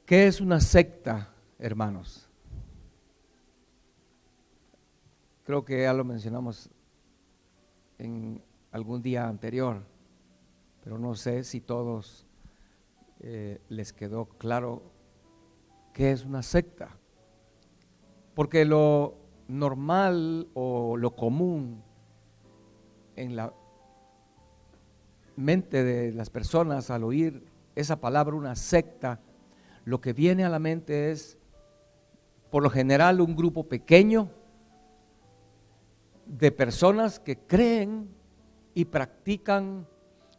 ¿Qué es una secta, hermanos? Creo que ya lo mencionamos en algún día anterior, pero no sé si todos les quedó claro qué es una secta. Porque lo normal o lo común en la mente de las personas al oír esa palabra, una secta, lo que viene a la mente es, por lo general, un grupo pequeño de personas que creen y practican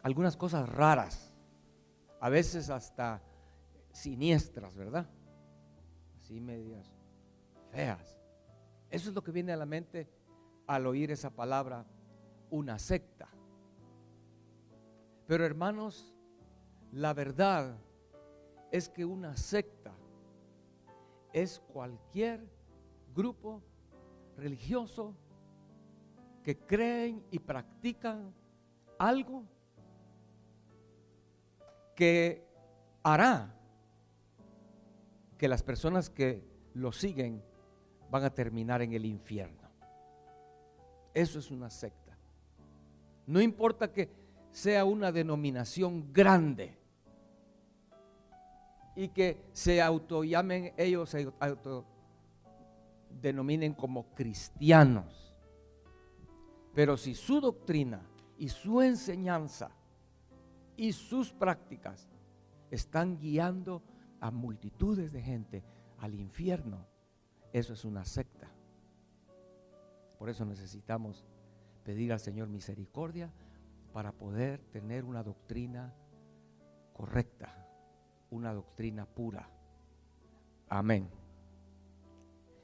algunas cosas raras, a veces hasta siniestras, ¿verdad? Así medias feas. Eso es lo que viene a la mente al oír esa palabra, una secta. Pero hermanos, la verdad es que una secta es cualquier grupo religioso que creen y practican algo que hará que las personas que lo siguen van a terminar en el infierno. Eso es una secta. No importa que sea una denominación grande y que se autollamen ellos, se autodenominen como cristianos. Pero si su doctrina y su enseñanza y sus prácticas están guiando a multitudes de gente al infierno, eso es una secta. Por eso necesitamos pedir al Señor misericordia para poder tener una doctrina correcta, una doctrina pura. Amén.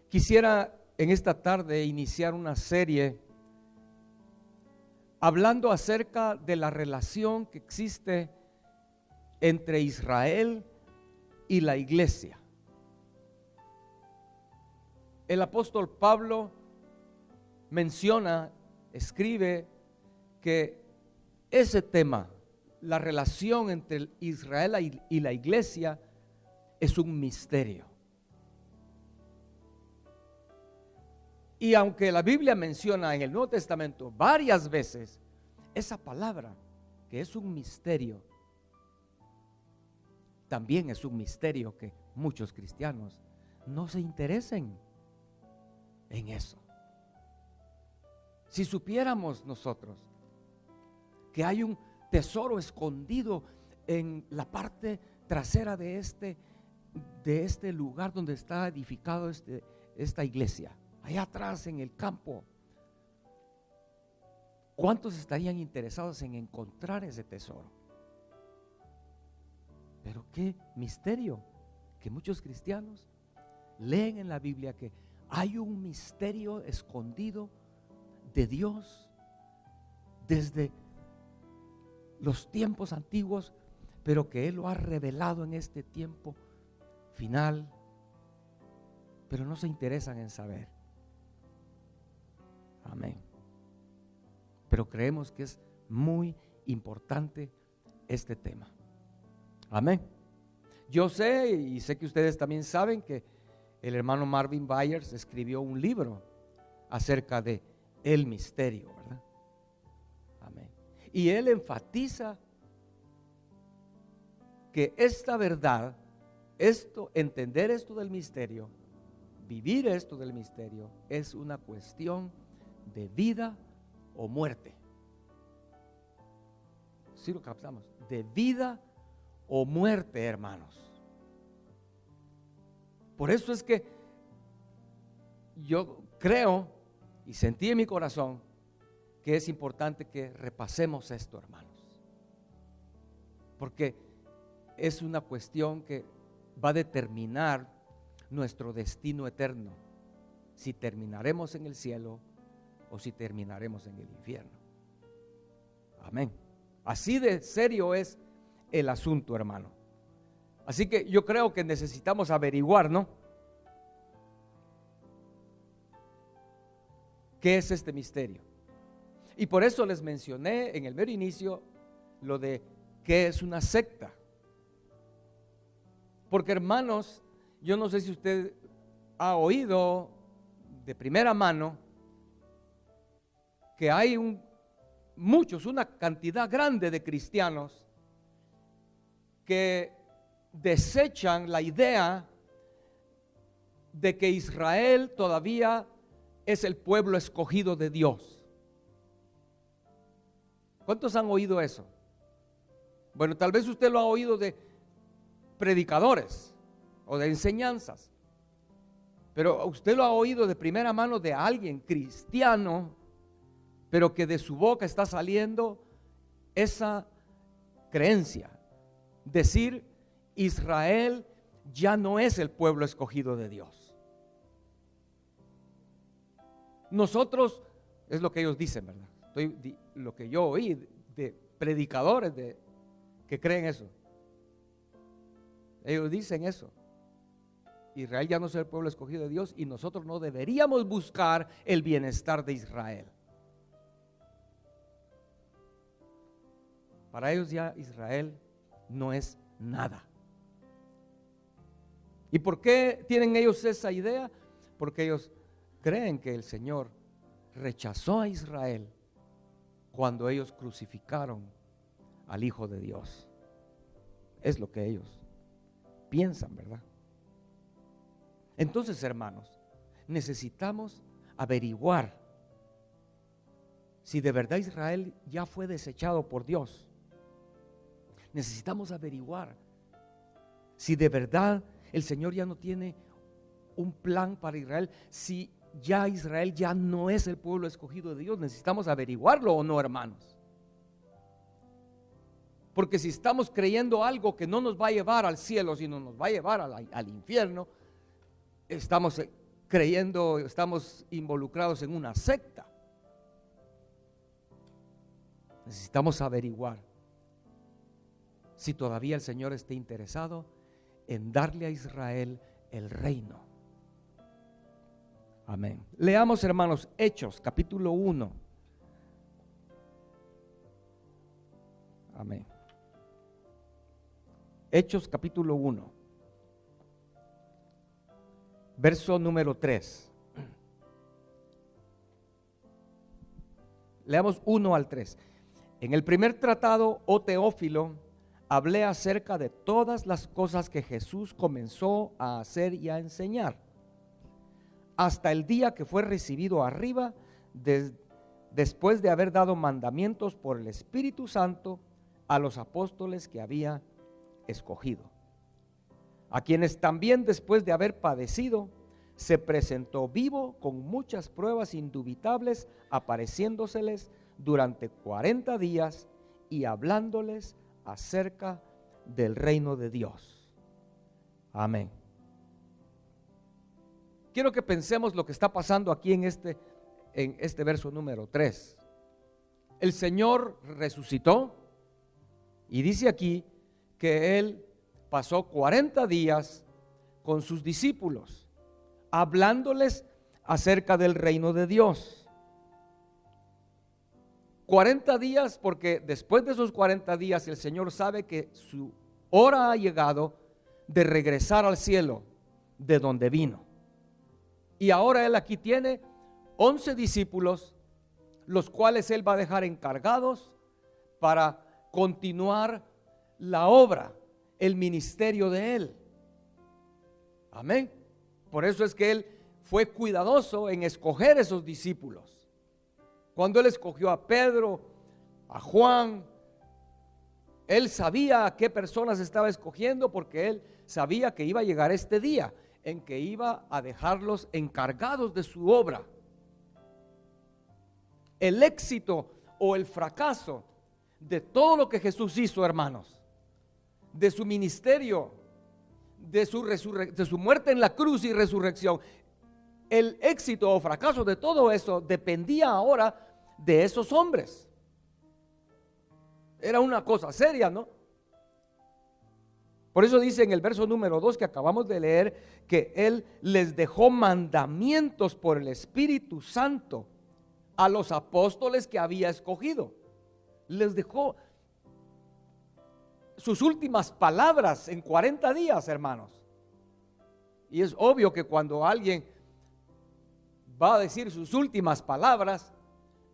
Quisiera en esta tarde iniciar una serie hablando acerca de la relación que existe entre Israel y la iglesia. El apóstol Pablo menciona, escribe que ese tema, la relación entre Israel y la iglesia, es un misterio. Y aunque la Biblia menciona en el Nuevo Testamento varias veces esa palabra, que es un misterio, también es un misterio que muchos cristianos no se interesen en eso. Si supiéramos nosotros que hay un tesoro escondido en la parte trasera de este lugar donde está edificado esta iglesia, allá atrás en el campo, ¿cuántos estarían interesados en encontrar ese tesoro? Pero qué misterio que muchos cristianos leen en la Biblia que hay un misterio escondido de Dios desde los tiempos antiguos, pero que Él lo ha revelado en este tiempo final, pero no se interesan en saber. Amén. Pero creemos que es muy importante este tema. Amén. Yo sé, y sé que ustedes también saben, que el hermano Marvin Byers escribió un libro acerca de el misterio, ¿verdad? Amén. Y él enfatiza que esta verdad, entender esto del misterio, vivir esto del misterio, es una cuestión de vida o muerte. ¿Sí lo captamos? De vida o muerte, hermanos. Por eso es que yo creo y sentí en mi corazón que es importante que repasemos esto, hermanos, porque es una cuestión que va a determinar nuestro destino eterno, si terminaremos en el cielo o si terminaremos en el infierno. Amén. Así de serio es el asunto, hermano. Así que yo creo que necesitamos averiguar, ¿no? ¿Qué es este misterio? Y por eso les mencioné en el mero inicio lo de qué es una secta. Porque hermanos, yo no sé si usted ha oído de primera mano que hay una cantidad grande de cristianos que desechan la idea de que Israel todavía es el pueblo escogido de Dios. ¿Cuántos han oído eso? Bueno, tal vez usted lo ha oído de predicadores o de enseñanzas, pero usted lo ha oído de primera mano de alguien cristiano, pero que de su boca está saliendo esa creencia. Decir, Israel ya no es el pueblo escogido de Dios. Nosotros, es lo que ellos dicen, ¿verdad? Lo que yo oí de predicadores que creen eso. Ellos dicen eso. Israel ya no es el pueblo escogido de Dios y nosotros no deberíamos buscar el bienestar de Israel. Para ellos ya Israel no es nada. ¿Y por qué tienen ellos esa idea? Porque ellos creen que el Señor rechazó a Israel cuando ellos crucificaron al Hijo de Dios. Es lo que ellos piensan, ¿verdad? Entonces, hermanos, necesitamos averiguar si de verdad Israel ya fue desechado por Dios. Necesitamos averiguar si de verdad el Señor ya no tiene un plan para Israel, si ya Israel ya no es el pueblo escogido de Dios. Necesitamos averiguarlo o no, hermanos. Porque si estamos creyendo algo que no nos va a llevar al cielo, sino nos va a llevar al infierno, estamos creyendo, estamos involucrados en una secta. Necesitamos averiguar si todavía el Señor está interesado en darle a Israel el reino. Amén. Leamos, hermanos, Hechos, capítulo 1. Amén. Hechos, capítulo 1. Verso número 3. Leamos 1 al 3. En el primer tratado, oh Teófilo, hablé acerca de todas las cosas que Jesús comenzó a hacer y a enseñar, hasta el día que fue recibido arriba, después de haber dado mandamientos por el Espíritu Santo a los apóstoles que había escogido, a quienes también después de haber padecido, se presentó vivo con muchas pruebas indubitables, apareciéndoseles durante 40 días y hablándoles acerca del reino de Dios. Amén. Quiero que pensemos lo que está pasando aquí en este verso número 3. El Señor resucitó y dice aquí que Él pasó 40 días con sus discípulos, hablándoles acerca del reino de Dios. 40 días porque después de esos 40 días el Señor sabe que su hora ha llegado de regresar al cielo de donde vino. Y ahora Él aquí tiene 11 discípulos, los cuales Él va a dejar encargados para continuar la obra, el ministerio de Él. Amén. Por eso es que Él fue cuidadoso en escoger esos discípulos. Cuando Él escogió a Pedro, a Juan, Él sabía a qué personas estaba escogiendo, porque Él sabía que iba a llegar este día en que iba a dejarlos encargados de su obra. El éxito o el fracaso de todo lo que Jesús hizo, hermanos, de su ministerio, de su muerte en la cruz y resurrección, el éxito o fracaso de todo eso dependía ahora de esos hombres. Era una cosa seria, ¿no? Por eso dice en el verso número 2 que acabamos de leer, que Él les dejó mandamientos por el Espíritu Santo a los apóstoles que había escogido. Les dejó sus últimas palabras en 40 días, hermanos. Y es obvio que cuando alguien va a decir sus últimas palabras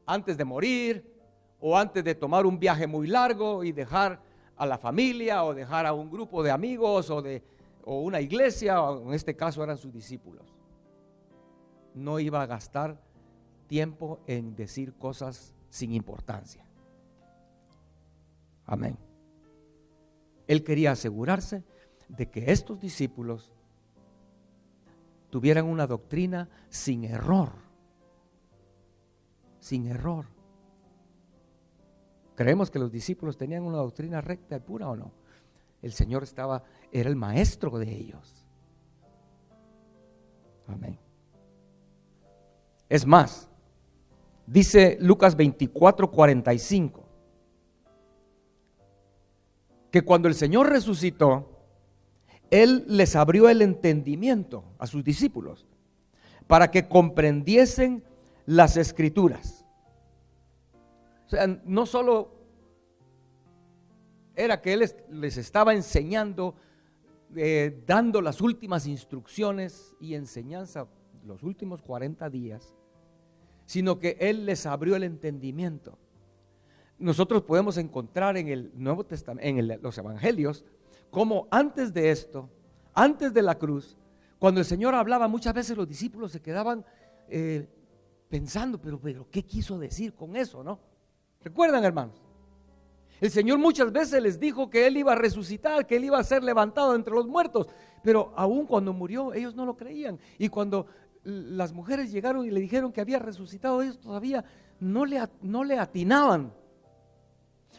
antes de morir o antes de tomar un viaje muy largo y dejar a la familia o dejar a un grupo de amigos o una iglesia, o en este caso eran sus discípulos, no iba a gastar tiempo en decir cosas sin importancia. Amén. Él quería asegurarse de que estos discípulos tuvieran una doctrina sin error. Sin error. ¿Creemos que los discípulos tenían una doctrina recta y pura o no? El Señor era el maestro de ellos. Amén. Es más, dice Lucas 24:45, que cuando el Señor resucitó, Él les abrió el entendimiento a sus discípulos para que comprendiesen las Escrituras. O sea, no solo era que Él les estaba enseñando, dando las últimas instrucciones y enseñanza los últimos 40 días, sino que Él les abrió el entendimiento. Nosotros podemos encontrar en el Nuevo Testamento, en los Evangelios, como antes de esto, antes de la cruz, cuando el Señor hablaba, muchas veces los discípulos se quedaban pensando, pero ¿qué quiso decir con eso, no? ¿Recuerdan, hermanos? El Señor muchas veces les dijo que Él iba a resucitar, que Él iba a ser levantado entre los muertos, pero aún cuando murió, ellos no lo creían. Y cuando las mujeres llegaron y le dijeron que había resucitado, ellos todavía no le atinaban.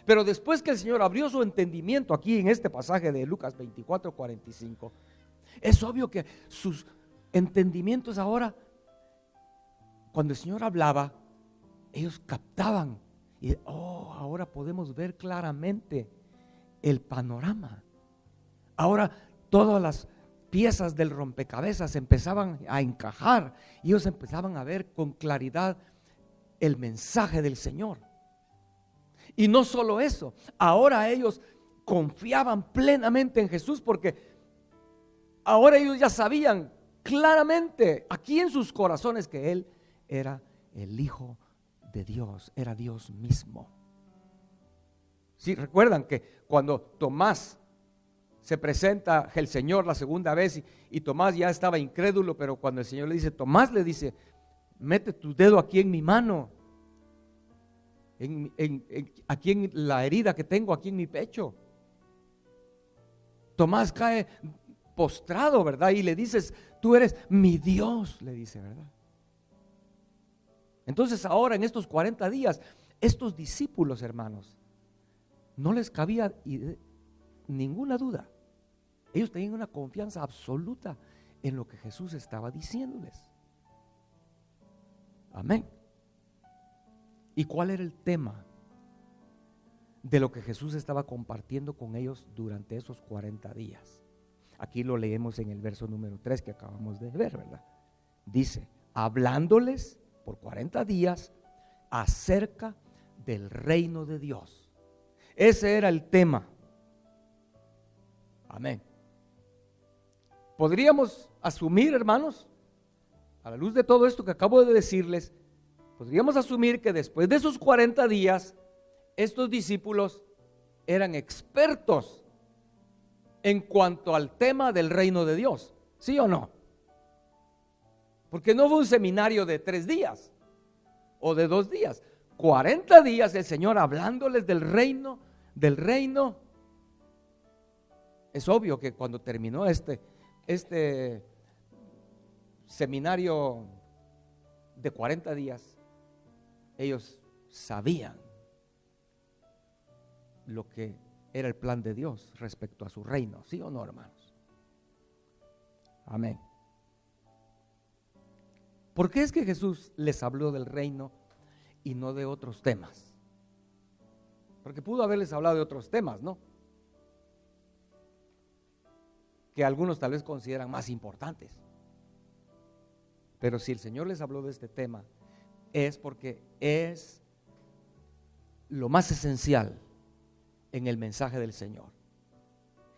Pero después que el Señor abrió su entendimiento aquí en este pasaje de Lucas 24:45, es obvio que sus entendimientos ahora, cuando el Señor hablaba, ellos captaban y ahora podemos ver claramente el panorama. Ahora todas las piezas del rompecabezas empezaban a encajar y ellos empezaban a ver con claridad el mensaje del Señor. Y no solo eso, ahora ellos confiaban plenamente en Jesús, porque ahora ellos ya sabían claramente aquí en sus corazones que Él era el Hijo de Dios, era Dios mismo. Sí, recuerdan que cuando Tomás se presenta el Señor la segunda vez y Tomás ya estaba incrédulo, pero cuando el Señor le dice, Tomás le dice, mete tu dedo aquí en mi mano, aquí en la herida que tengo aquí en mi pecho. Tomás cae postrado, ¿verdad? Y le dices, tú eres mi Dios, le dice, ¿verdad? Entonces ahora en estos 40 días, estos discípulos, hermanos, no les cabía ninguna duda. Ellos tenían una confianza absoluta en lo que Jesús estaba diciéndoles. Amén. ¿Y cuál era el tema de lo que Jesús estaba compartiendo con ellos durante esos 40 días? Aquí lo leemos en el verso número 3 que acabamos de ver, ¿verdad? Dice, hablándoles por 40 días acerca del reino de Dios. Ese era el tema. Amén. Podríamos asumir, hermanos, a la luz de todo esto que acabo de decirles, podríamos asumir que después de esos 40 días, estos discípulos eran expertos en cuanto al tema del reino de Dios. ¿Sí o no? Porque no fue un seminario de 3 días o de 2 días. 40 días el Señor hablándoles del reino. Es obvio que cuando terminó este seminario de 40 días, ellos sabían lo que era el plan de Dios respecto a su reino. ¿Sí o no, hermanos? Amén. ¿Por qué es que Jesús les habló del reino y no de otros temas? Porque pudo haberles hablado de otros temas, ¿no? Que algunos tal vez consideran más importantes. Pero si el Señor les habló de este tema, es porque es lo más esencial en el mensaje del Señor.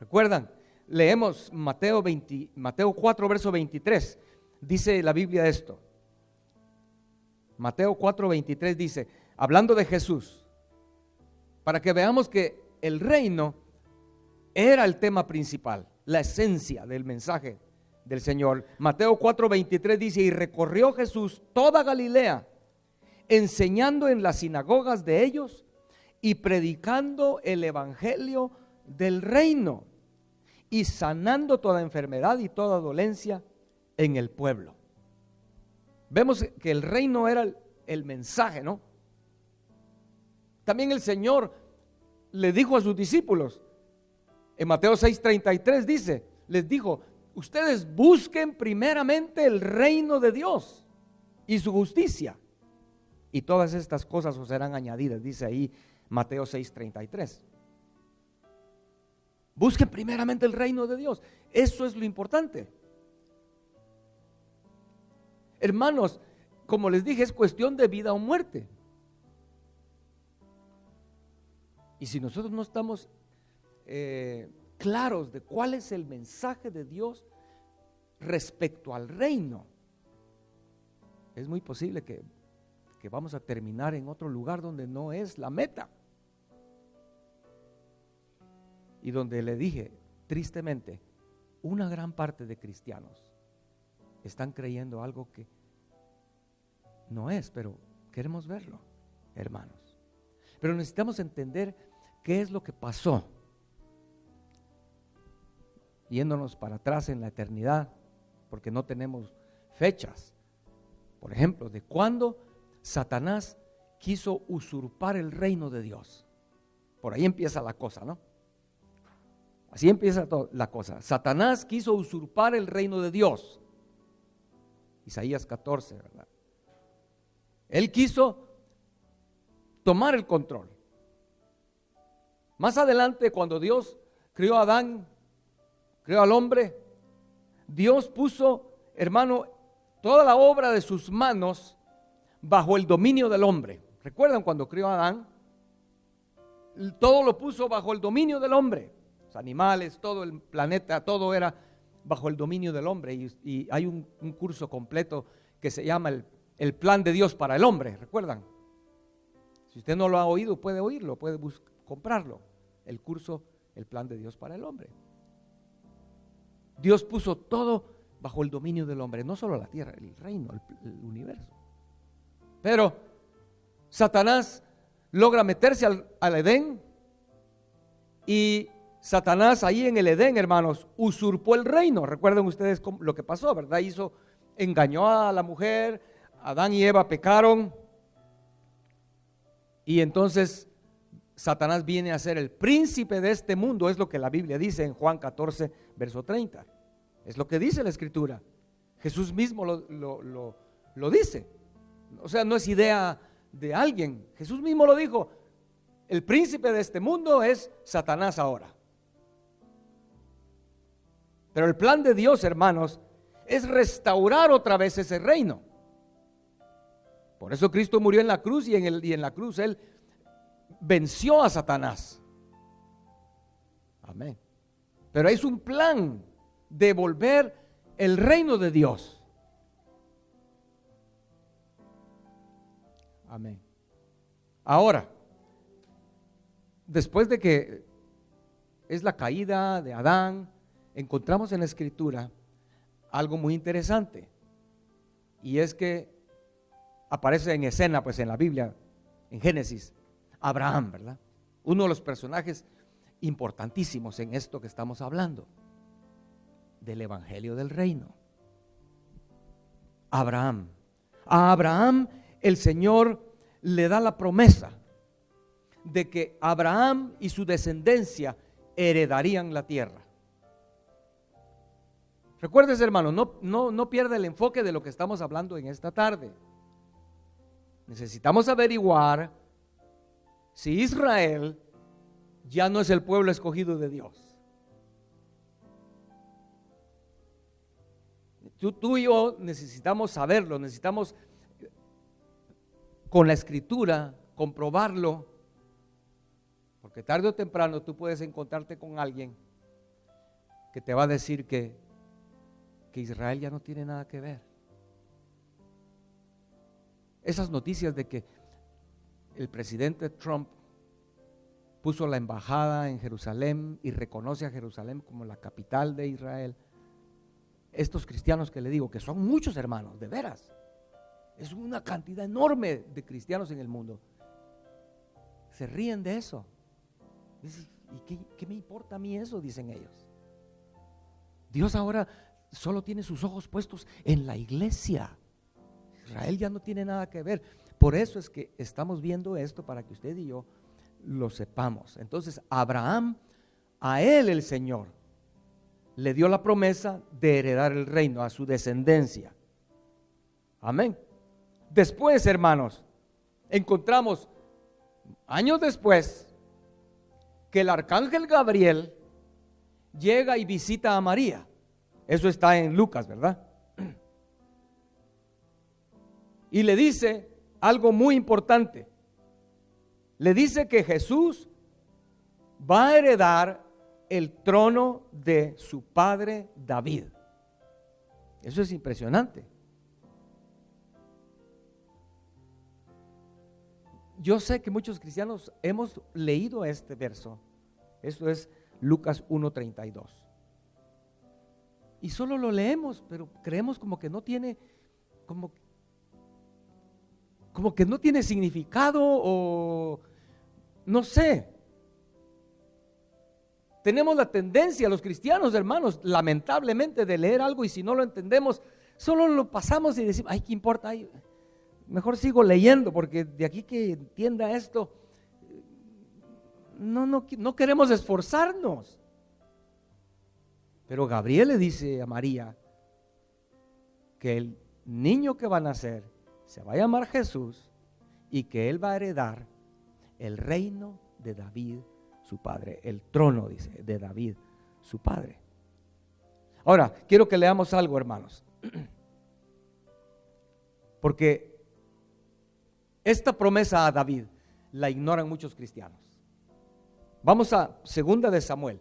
¿Recuerdan? Leemos Mateo 4, verso 23. Dice la Biblia esto. Mateo 4, 23 dice, hablando de Jesús, para que veamos que el reino era el tema principal, la esencia del mensaje del Señor. Mateo 4, 23 dice, y recorrió Jesús toda Galilea, enseñando en las sinagogas de ellos y predicando el evangelio del reino y sanando toda enfermedad y toda dolencia en el pueblo. Vemos que el reino era el mensaje, ¿no? También el Señor le dijo a sus discípulos, en Mateo 6:33 dice, les dijo, ustedes busquen primeramente el reino de Dios y su justicia, y todas estas cosas os serán añadidas, dice ahí Mateo 6:33. Busquen primeramente el reino de Dios, eso es lo importante. Hermanos, como les dije, es cuestión de vida o muerte. Y si nosotros no estamos claros de cuál es el mensaje de Dios respecto al reino, es muy posible que vamos a terminar en otro lugar donde no es la meta. Y donde le dije, tristemente, una gran parte de cristianos están creyendo algo que no es, pero queremos verlo, hermanos. Pero necesitamos entender qué es lo que pasó, yéndonos para atrás en la eternidad, porque no tenemos fechas. Por ejemplo, de cuándo Satanás quiso usurpar el reino de Dios. Por ahí empieza la cosa, ¿no? Así empieza la cosa. Satanás quiso usurpar el reino de Dios. Isaías 14, ¿verdad? Él quiso tomar el control. Más adelante, cuando Dios creó a Adán, creó al hombre, Dios puso, hermano, toda la obra de sus manos bajo el dominio del hombre. ¿Recuerdan cuando creó a Adán? Todo lo puso bajo el dominio del hombre. Los animales, todo el planeta, todo era bajo el dominio del hombre. Y hay un curso completo que se llama el plan de Dios para el hombre. ¿Recuerdan? Si usted no lo ha oído, puede oírlo, puede comprarlo. El curso, el plan de Dios para el hombre. Dios puso todo bajo el dominio del hombre, no solo la tierra, el reino, el universo. Pero Satanás logra meterse al Edén, y Satanás ahí en el Edén, hermanos, usurpó el reino. Recuerden ustedes lo que pasó, ¿verdad? Engañó a la mujer, Adán y Eva pecaron, y entonces Satanás viene a ser el príncipe de este mundo. Es lo que la Biblia dice en Juan 14, verso 30. Es lo que dice la Escritura. Jesús mismo lo dice. O sea, no es idea de alguien. Jesús mismo lo dijo. El príncipe de este mundo es Satanás ahora. Pero el plan de Dios, hermanos, es restaurar otra vez ese reino. Por eso Cristo murió en la cruz, y en la cruz Él venció a Satanás. Amén. Pero es un plan de volver el reino de Dios. Amén. Ahora, después de que es la caída de Adán, encontramos en la Escritura algo muy interesante, y es que aparece en escena, pues en la Biblia, en Génesis, Abraham, ¿verdad? Uno de los personajes importantísimos en esto que estamos hablando, del evangelio del reino. Abraham. A Abraham el Señor le da la promesa de que Abraham y su descendencia heredarían la tierra. Recuérdese, hermano, no pierda el enfoque de lo que estamos hablando en esta tarde. Necesitamos averiguar si Israel ya no es el pueblo escogido de Dios. Tú y yo necesitamos saberlo, necesitamos con la Escritura comprobarlo, porque tarde o temprano tú puedes encontrarte con alguien que te va a decir que Israel ya no tiene nada que ver. Esas noticias de que el presidente Trump puso la embajada en Jerusalén y reconoce a Jerusalén como la capital de Israel. Estos cristianos que le digo, que son muchos hermanos, de veras, es una cantidad enorme de cristianos en el mundo, se ríen de eso. ¿Y qué me importa a mí eso? Dicen ellos. Dios ahora solo tiene sus ojos puestos en la iglesia. Israel ya no tiene nada que ver. Por eso es que estamos viendo esto, para que usted y yo lo sepamos. Entonces, Abraham, a él el Señor le dio la promesa de heredar el reino a su descendencia. Amén. Después, hermanos, encontramos años después que el arcángel Gabriel llega y visita a María. Eso está en Lucas, ¿verdad? Y le dice algo muy importante. Le dice que Jesús va a heredar el trono de su padre David. Eso es impresionante. Yo sé que muchos cristianos hemos leído este verso. Esto es Lucas 1:32. Y solo lo leemos, pero creemos como que no tiene, como que no tiene significado, o no sé. Tenemos la tendencia, los cristianos, hermanos, lamentablemente, de leer algo y si no lo entendemos, solo lo pasamos y decimos, ay, ¿qué importa? Ay, mejor sigo leyendo, porque de aquí que entienda esto, no queremos esforzarnos. Pero Gabriel le dice a María que el niño que va a nacer se va a llamar Jesús y que él va a heredar el reino de David, su padre, el trono, dice, de David, su padre. Ahora, quiero que leamos algo, hermanos, porque esta promesa a David la ignoran muchos cristianos. Vamos a 2 de Samuel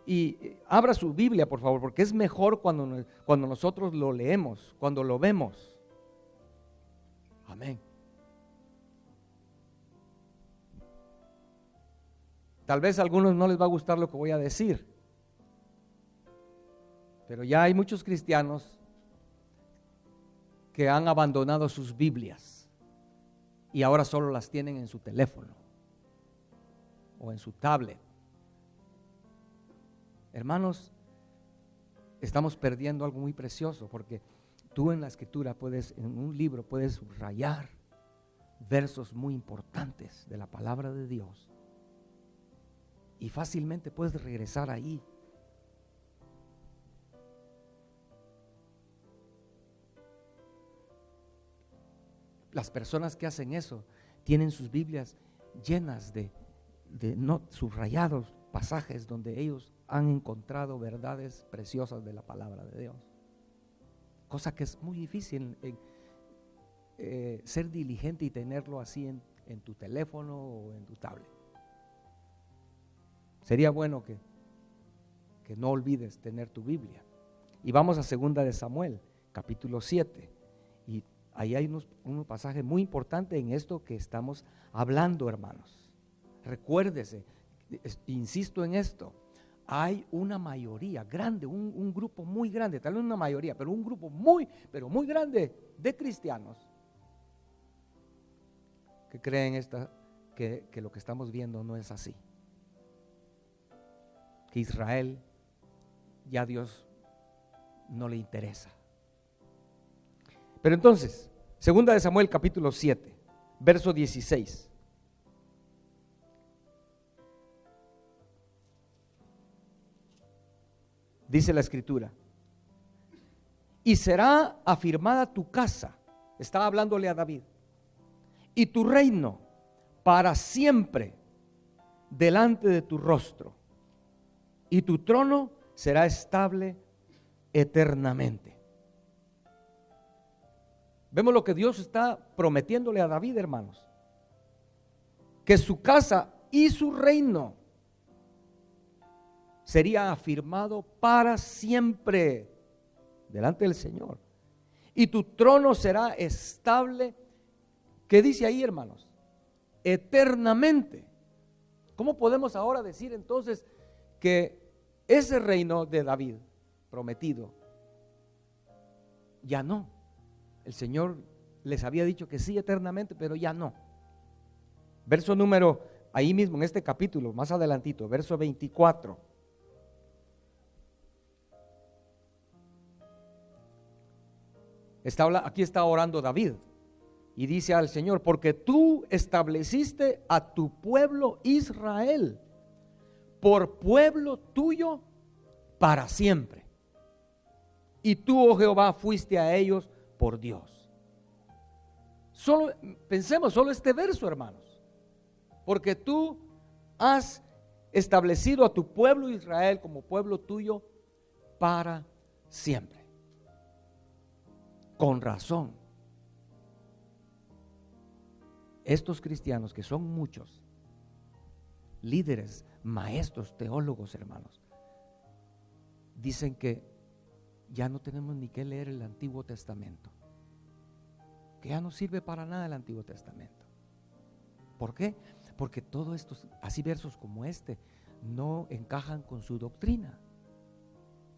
y abra su Biblia, por favor, porque es mejor cuando nosotros lo leemos, cuando lo vemos. Amén. Tal vez a algunos no les va a gustar lo que voy a decir, pero ya hay muchos cristianos que han abandonado sus Biblias y ahora solo las tienen en su teléfono o en su tablet. Hermanos, estamos perdiendo algo muy precioso, porque tú en la escritura en un libro puedes subrayar versos muy importantes de la palabra de Dios y fácilmente puedes regresar ahí. Las personas que hacen eso tienen sus Biblias llenas de no subrayados pasajes donde ellos han encontrado verdades preciosas de la palabra de Dios. Cosa que es muy difícil ser diligente y tenerlo así en tu teléfono o en tu tablet. Sería bueno que no olvides tener tu Biblia. Y vamos a 2 de Samuel, capítulo 7. Y ahí hay un pasaje muy importante en esto que estamos hablando, hermanos. Recuérdese, insisto en esto, hay una mayoría grande, un grupo muy grande, tal vez una mayoría, pero un grupo muy grande de cristianos que creen que lo que estamos viendo no es así. Que Israel ya a Dios no le interesa. Pero entonces, 2 de Samuel capítulo 7, verso 16. Dice la escritura: y será afirmada tu casa, estaba hablándole a David, y tu reino para siempre delante de tu rostro, y tu trono será estable eternamente. Vemos lo que Dios está prometiéndole a David, hermanos, que su casa y su reino sería afirmado para siempre delante del Señor. Y tu trono será estable. ¿Qué dice ahí, hermanos? Eternamente. ¿Cómo podemos ahora decir entonces que ese reino de David prometido ya no? El Señor les había dicho que sí eternamente, pero ya no. Verso número, ahí mismo en este capítulo, más adelantito, verso 24. Aquí está orando David y dice al Señor: porque tú estableciste a tu pueblo Israel por pueblo tuyo para siempre. Y tú, oh Jehová, fuiste a ellos por Dios. Pensemos solo este verso, hermanos. Porque tú has establecido a tu pueblo Israel como pueblo tuyo para siempre. Con razón, estos cristianos, que son muchos, líderes, maestros, teólogos, hermanos, dicen que ya no tenemos ni que leer el Antiguo Testamento, que ya no sirve para nada el Antiguo Testamento. ¿Por qué? Porque todos estos, así versos como este, no encajan con su doctrina.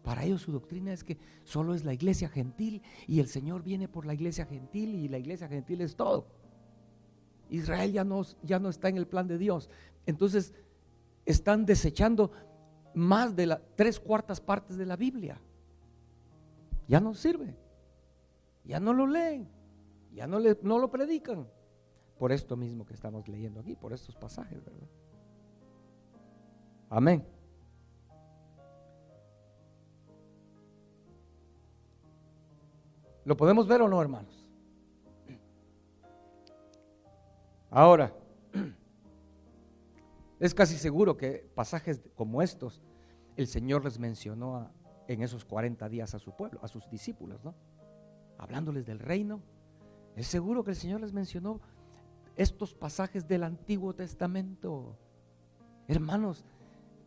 Para ellos su doctrina es que solo es la iglesia gentil y el Señor viene por la iglesia gentil y la iglesia gentil es todo. Israel ya no está en el plan de Dios. Entonces están desechando más de las 3/4 partes de la Biblia. Ya no sirve, ya no lo leen, ya no lo predican. Por esto mismo que estamos leyendo aquí, por estos pasajes, ¿verdad? Amén. ¿Lo podemos ver o no, hermanos? Ahora, es casi seguro que pasajes como estos el Señor les mencionó en esos 40 días a su pueblo, a sus discípulos, ¿no? Hablándoles del reino. Es seguro que el Señor les mencionó estos pasajes del Antiguo Testamento. Hermanos,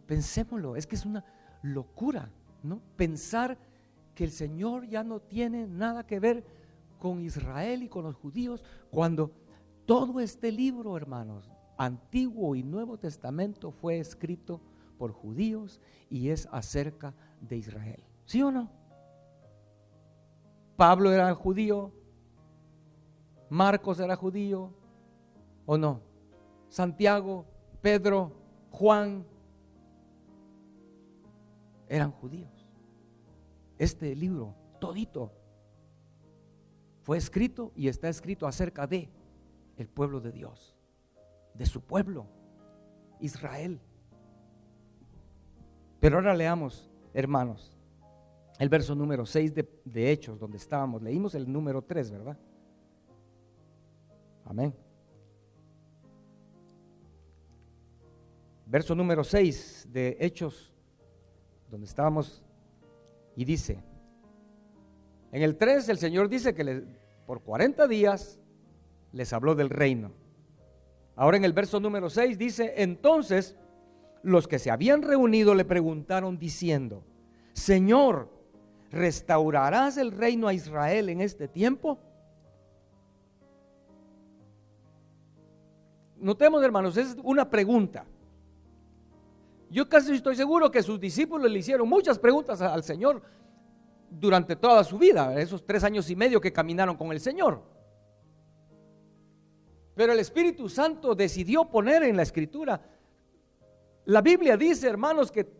pensémoslo, es que es una locura, ¿no? Pensar que el Señor ya no tiene nada que ver con Israel y con los judíos, cuando todo este libro, hermanos, Antiguo y Nuevo Testamento, fue escrito por judíos y es acerca de Israel. ¿Sí o no? Pablo era judío, Marcos era judío, ¿o no? Santiago, Pedro, Juan eran judíos. Este libro, todito, fue escrito y está escrito acerca de el pueblo de Dios, de su pueblo, Israel. Pero ahora leamos, hermanos, el verso número 6 de Hechos, donde estábamos. Leímos el número 3, ¿verdad? Amén. Verso número 6 de Hechos, donde estábamos, y dice, en el 3 el Señor dice que por 40 días les habló del reino. Ahora en el verso número 6 dice, entonces los que se habían reunido le preguntaron diciendo, Señor, ¿restaurarás el reino a Israel en este tiempo? Notemos, hermanos, es una pregunta. Yo casi estoy seguro que sus discípulos le hicieron muchas preguntas al Señor durante toda su vida, esos 3 años y medio que caminaron con el Señor. Pero el Espíritu Santo decidió poner en la Escritura. La Biblia dice, hermanos, que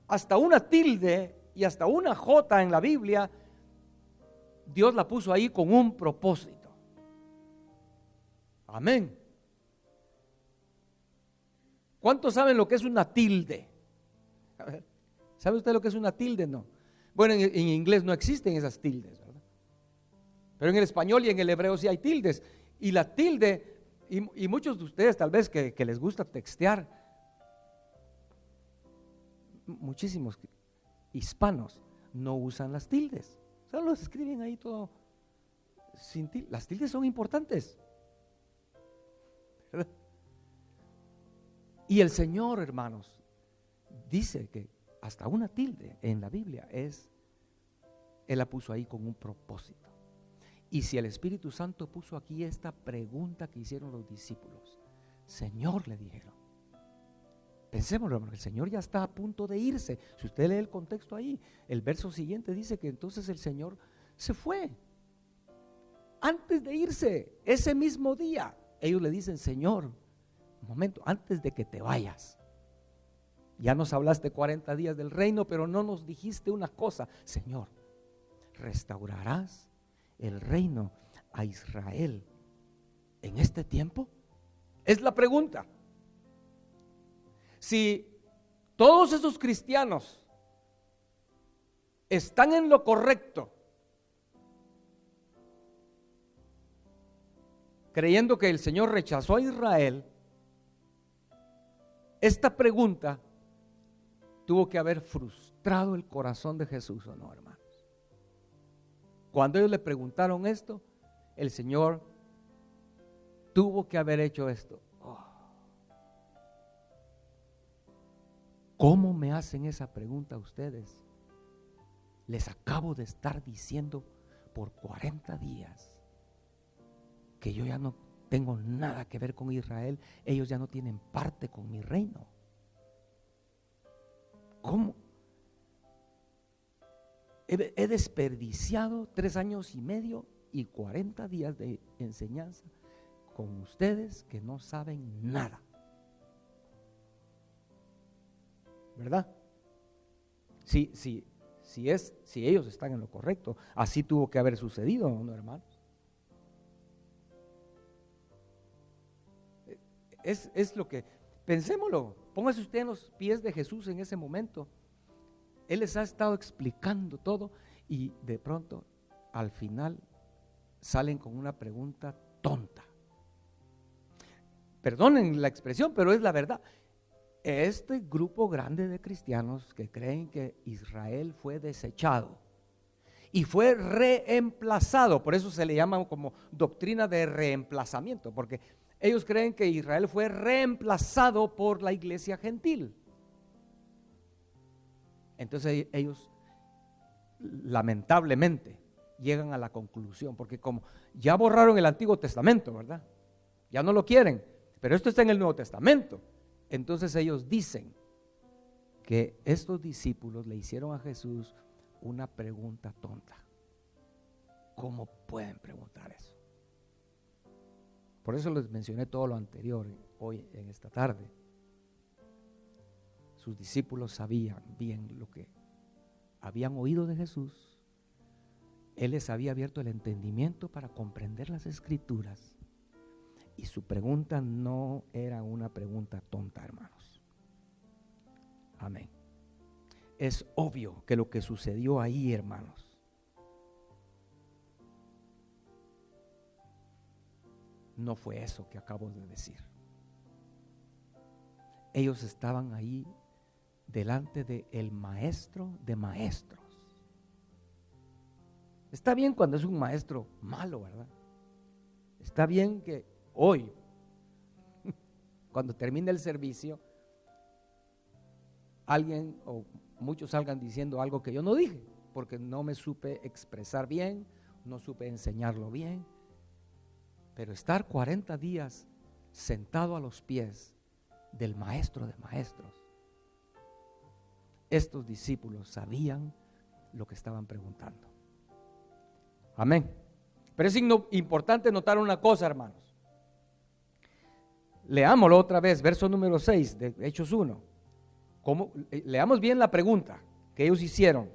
hasta una tilde y hasta una jota en la Biblia, Dios la puso ahí con un propósito. Amén. ¿Cuántos saben lo que es una tilde? A ver, ¿sabe usted lo que es una tilde? No. Bueno, en inglés no existen esas tildes, ¿verdad? Pero en el español y en el hebreo sí hay tildes. Y la tilde, y muchos de ustedes tal vez que les gusta textear, muchísimos hispanos no usan las tildes. Solo los escriben ahí todo sin tilde. Las tildes son importantes, ¿verdad? Y el Señor, hermanos, dice que hasta una tilde en la Biblia Él la puso ahí con un propósito. Y si el Espíritu Santo puso aquí esta pregunta que hicieron los discípulos, Señor, le dijeron, pensémoslo, hermano, el Señor ya está a punto de irse. Si usted lee el contexto ahí, el verso siguiente dice que entonces el Señor se fue. Antes de irse, ese mismo día, ellos le dicen, Señor, un momento, antes de que te vayas, ya nos hablaste 40 días del reino, pero no nos dijiste una cosa, Señor, ¿restaurarás el reino a Israel en este tiempo? Es la pregunta. Si todos esos cristianos están en lo correcto, creyendo que el Señor rechazó a Israel, esta pregunta tuvo que haber frustrado el corazón de Jesús, ¿o no, hermanos? Cuando ellos le preguntaron esto, el Señor tuvo que haber hecho esto. ¿Cómo me hacen esa pregunta a ustedes? Les acabo de estar diciendo por 40 días que yo ya no tengo nada que ver con Israel, ellos ya no tienen parte con mi reino. ¿Cómo? He desperdiciado 3 años y medio y 40 días de enseñanza con ustedes que no saben nada. ¿Verdad? Si ellos están en lo correcto, así tuvo que haber sucedido, ¿no, hermanos? Es lo que, pensémoslo, póngase usted en los pies de Jesús en ese momento. Él les ha estado explicando todo y de pronto al final salen con una pregunta tonta. Perdonen la expresión, pero es la verdad. Este grupo grande de cristianos que creen que Israel fue desechado y fue reemplazado, por eso se le llama como doctrina de reemplazamiento, porque ellos creen que Israel fue reemplazado por la iglesia gentil. Entonces ellos lamentablemente llegan a la conclusión, porque como ya borraron el Antiguo Testamento, ¿verdad? Ya no lo quieren, pero esto está en el Nuevo Testamento. Entonces ellos dicen que estos discípulos le hicieron a Jesús una pregunta tonta. ¿Cómo pueden preguntar eso? Por eso les mencioné todo lo anterior hoy en esta tarde. Sus discípulos sabían bien lo que habían oído de Jesús. Él les había abierto el entendimiento para comprender las Escrituras. Y su pregunta no era una pregunta tonta, hermanos. Amén. Es obvio que lo que sucedió ahí, hermanos, no fue eso que acabo de decir. Ellos estaban ahí delante del maestro de maestros. Está bien cuando es un maestro malo, ¿verdad? Está bien que hoy, cuando termine el servicio, alguien o muchos salgan diciendo algo que yo no dije, porque no me supe expresar bien, no supe enseñarlo bien. Pero estar 40 días sentado a los pies del maestro de maestros, estos discípulos sabían lo que estaban preguntando. Amén. Pero es importante notar una cosa, hermanos. Leámoslo otra vez, verso número 6 de Hechos 1. Leamos bien la pregunta que ellos hicieron.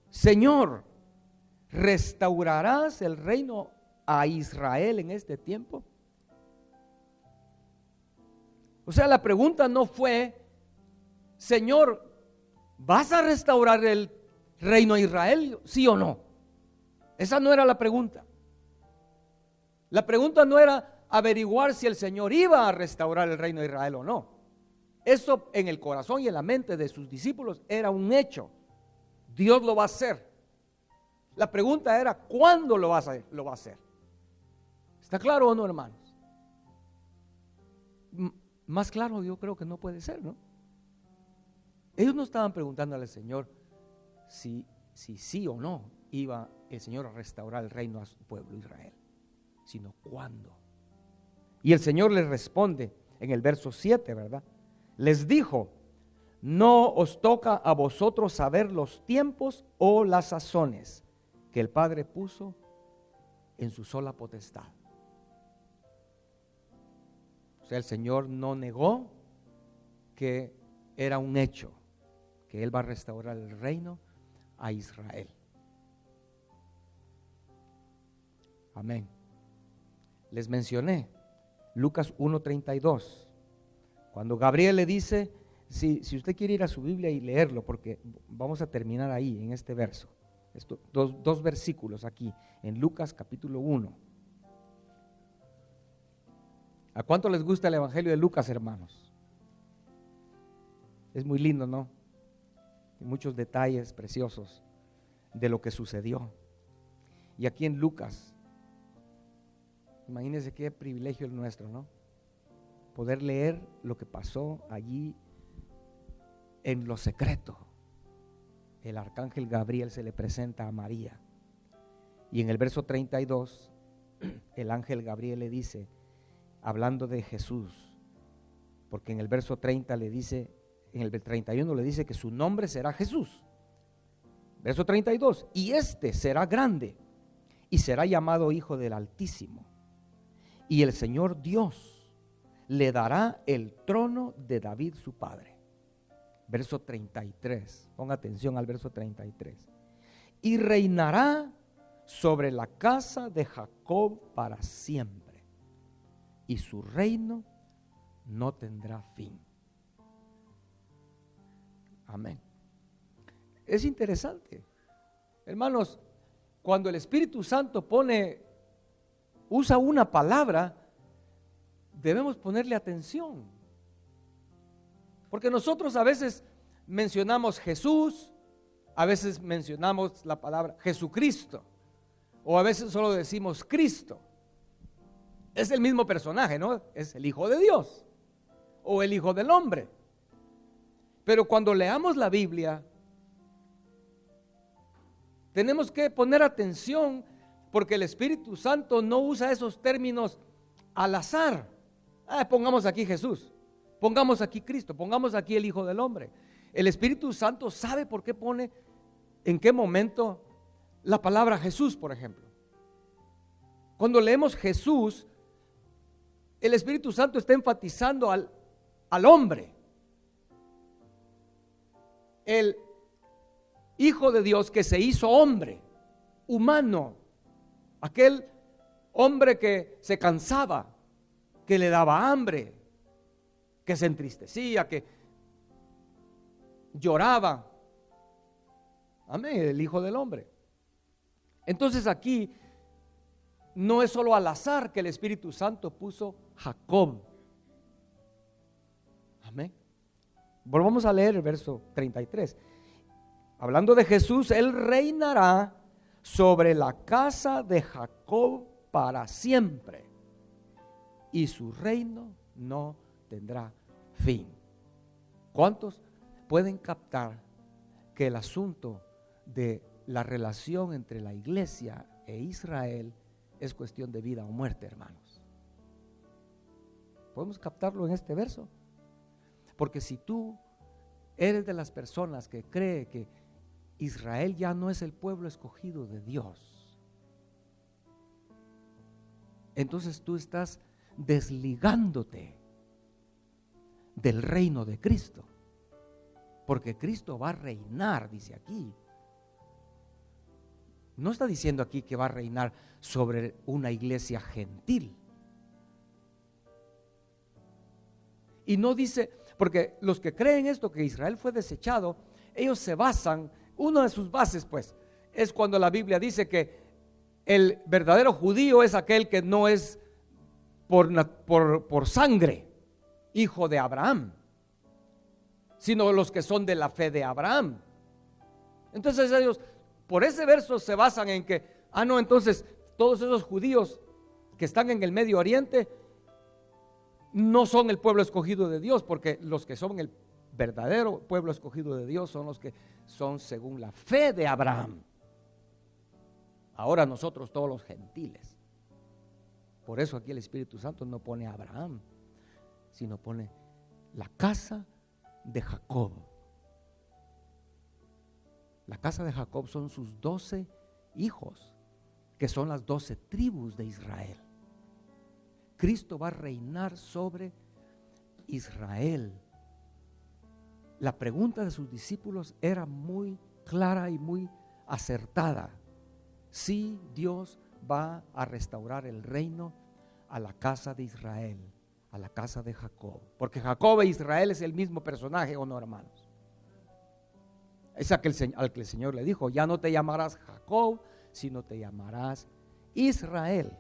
Señor, ¿restaurarás el reino a Israel en este tiempo? O sea, la pregunta no fue, Señor, ¿vas a restaurar el reino a Israel? ¿Sí o no? Esa no era la pregunta. La pregunta no era averiguar si el Señor iba a restaurar el reino de Israel o no. Eso en el corazón y en la mente de sus discípulos era un hecho. Dios lo va a hacer. La pregunta era, ¿cuándo lo va a hacer? ¿Está claro o no, hermanos? Más claro yo creo que no puede ser, ¿no? Ellos no estaban preguntándole al Señor si sí o no iba el Señor a restaurar el reino a su pueblo Israel, sino cuándo. Y el Señor les responde en el verso 7, ¿verdad? Les dijo: no os toca a vosotros saber los tiempos o las sazones que el Padre puso en su sola potestad. O sea, el Señor no negó que era un hecho, que Él va a restaurar el reino a Israel. Amén. Les mencioné Lucas 1:32, cuando Gabriel le dice, si usted quiere ir a su Biblia y leerlo, porque vamos a terminar ahí en este verso, dos versículos aquí en Lucas capítulo 1. ¿A cuánto les gusta el Evangelio de Lucas, hermanos? Es muy lindo, ¿no? Hay muchos detalles preciosos de lo que sucedió. Y aquí en Lucas, imagínense qué privilegio el nuestro, ¿no? Poder leer lo que pasó allí en lo secreto. El arcángel Gabriel se le presenta a María. Y en el verso 32, el ángel Gabriel le dice, hablando de Jesús, porque en el verso 30 le dice, en el 31 le dice que su nombre será Jesús. Verso 32, y este será grande y será llamado Hijo del Altísimo. Y el Señor Dios le dará el trono de David su padre. Verso 33, ponga atención al verso 33. Y reinará sobre la casa de Jacob para siempre, y su reino no tendrá fin. Amén. Es interesante, hermanos, cuando el Espíritu Santo usa una palabra, debemos ponerle atención, porque nosotros a veces mencionamos Jesús, a veces mencionamos la palabra Jesucristo, o a veces solo decimos Cristo. Es el mismo personaje, ¿no? Es el Hijo de Dios o el Hijo del Hombre. Pero cuando leamos la Biblia, tenemos que poner atención, porque el Espíritu Santo no usa esos términos al azar. Pongamos aquí Jesús, pongamos aquí Cristo, pongamos aquí el Hijo del Hombre. El Espíritu Santo sabe por qué pone en qué momento la palabra Jesús, por ejemplo. Cuando leemos Jesús, el Espíritu Santo está enfatizando al hombre, el Hijo de Dios que se hizo hombre, humano, aquel hombre que se cansaba, que le daba hambre, que se entristecía, que lloraba. Amén, el Hijo del Hombre. Entonces aquí no es solo al azar que el Espíritu Santo puso Jacob. Amén. Volvamos a leer el verso 33. Hablando de Jesús, Él reinará sobre la casa de Jacob para siempre, y su reino no tendrá fin. ¿Cuántos pueden captar que el asunto de la relación entre la iglesia e Israel es cuestión de vida o muerte, hermanos? ¿Podemos captarlo en este verso? Porque si tú eres de las personas que cree que Israel ya no es el pueblo escogido de Dios, entonces tú estás desligándote del reino de Cristo, porque Cristo va a reinar, dice aquí. No está diciendo aquí que va a reinar sobre una iglesia gentil. Y no dice, porque los que creen esto, que Israel fue desechado, ellos se basan, una de sus bases pues, es cuando la Biblia dice que el verdadero judío es aquel que no es por sangre, hijo de Abraham, sino los que son de la fe de Abraham. Entonces ellos, por ese verso se basan en que, no, entonces todos esos judíos que están en el Medio Oriente no son el pueblo escogido de Dios, porque los que son el verdadero pueblo escogido de Dios son los que son según la fe de Abraham. Ahora nosotros todos los gentiles. Por eso aquí el Espíritu Santo no pone a Abraham, sino pone la casa de Jacob. La casa de Jacob son sus 12 hijos, que son las 12 tribus de Israel. Cristo va a reinar sobre Israel. La pregunta de sus discípulos era muy clara y muy acertada. Sí, Dios va a restaurar el reino a la casa de Israel, a la casa de Jacob. Porque Jacob e Israel es el mismo personaje, ¿o no, hermanos? Es al que el Señor le dijo, ya no te llamarás Jacob, sino te llamarás Israel.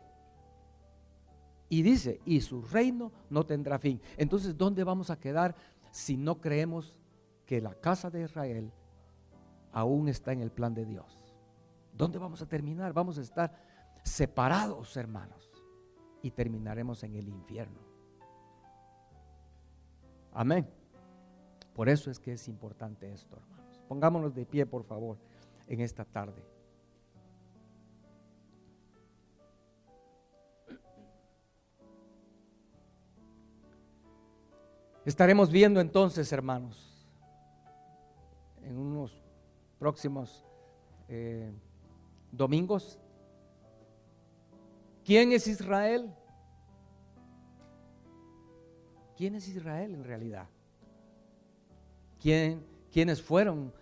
Y dice, y su reino no tendrá fin. Entonces, ¿dónde vamos a quedar si no creemos que la casa de Israel aún está en el plan de Dios? ¿Dónde vamos a terminar? Vamos a estar separados, hermanos, y terminaremos en el infierno. Amén. Por eso es que es importante esto, hermanos. Pongámonos de pie, por favor, en esta tarde. Estaremos viendo entonces, hermanos, en unos próximos domingos, ¿quién es Israel? ¿Quién es Israel en realidad? ¿Quiénes fueron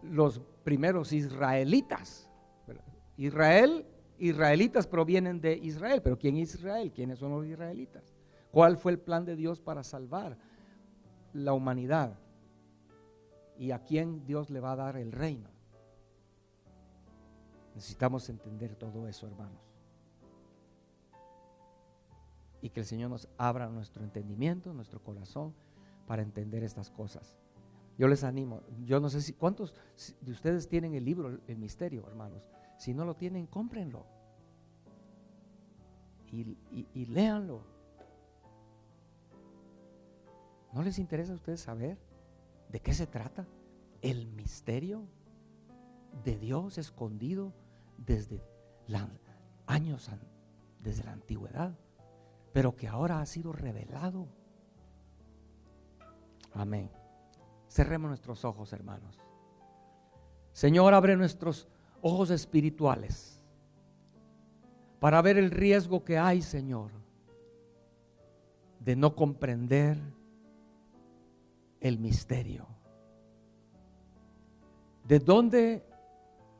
los primeros israelitas? Israelitas provienen de Israel, pero ¿quién es Israel? ¿Quiénes son los israelitas? ¿Cuál fue el plan de Dios para salvar la humanidad? ¿Y a quién Dios le va a dar el reino? Necesitamos entender todo eso, hermanos. Y que el Señor nos abra nuestro entendimiento, nuestro corazón, para entender estas cosas. Yo les animo, yo no sé si cuántos de ustedes tienen el libro El Misterio, hermanos. Si no lo tienen, cómprenlo y léanlo. ¿No les interesa a ustedes saber de qué se trata? El misterio de Dios escondido desde desde la antigüedad, pero que ahora ha sido revelado. Amén. Cerremos nuestros ojos, hermanos. Señor, abre nuestros ojos espirituales para ver el riesgo que hay, Señor, de no comprender el misterio. De dónde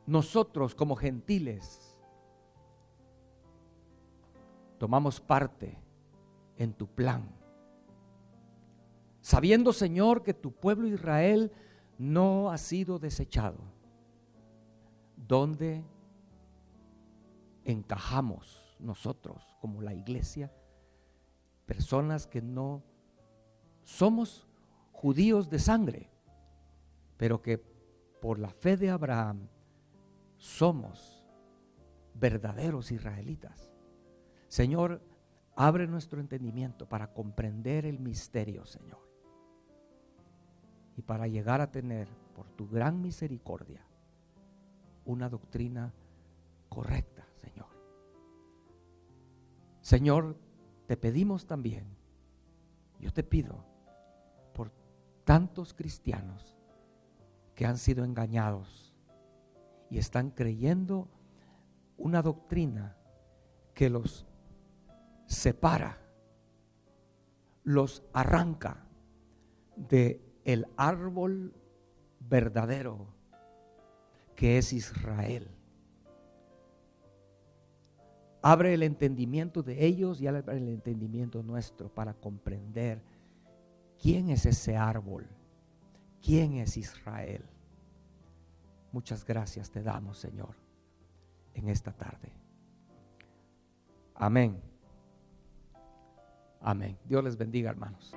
nosotros como gentiles tomamos parte en tu plan, sabiendo, Señor, que tu pueblo Israel no ha sido desechado. ¿Dónde encajamos nosotros como la iglesia? Personas que no somos judíos de sangre, pero que por la fe de Abraham somos verdaderos israelitas. Señor, abre nuestro entendimiento para comprender el misterio, Señor, y para llegar a tener, por tu gran misericordia, una doctrina correcta, Señor. Señor, te pedimos también, yo te pido por tantos cristianos que han sido engañados y están creyendo una doctrina que los separa, los arranca del árbol verdadero que es Israel. Abre el entendimiento de ellos y abre el entendimiento nuestro para comprender quién es ese árbol, quién es Israel. Muchas gracias te damos, Señor, en esta tarde. Amén. Amén. Dios les bendiga, hermanos.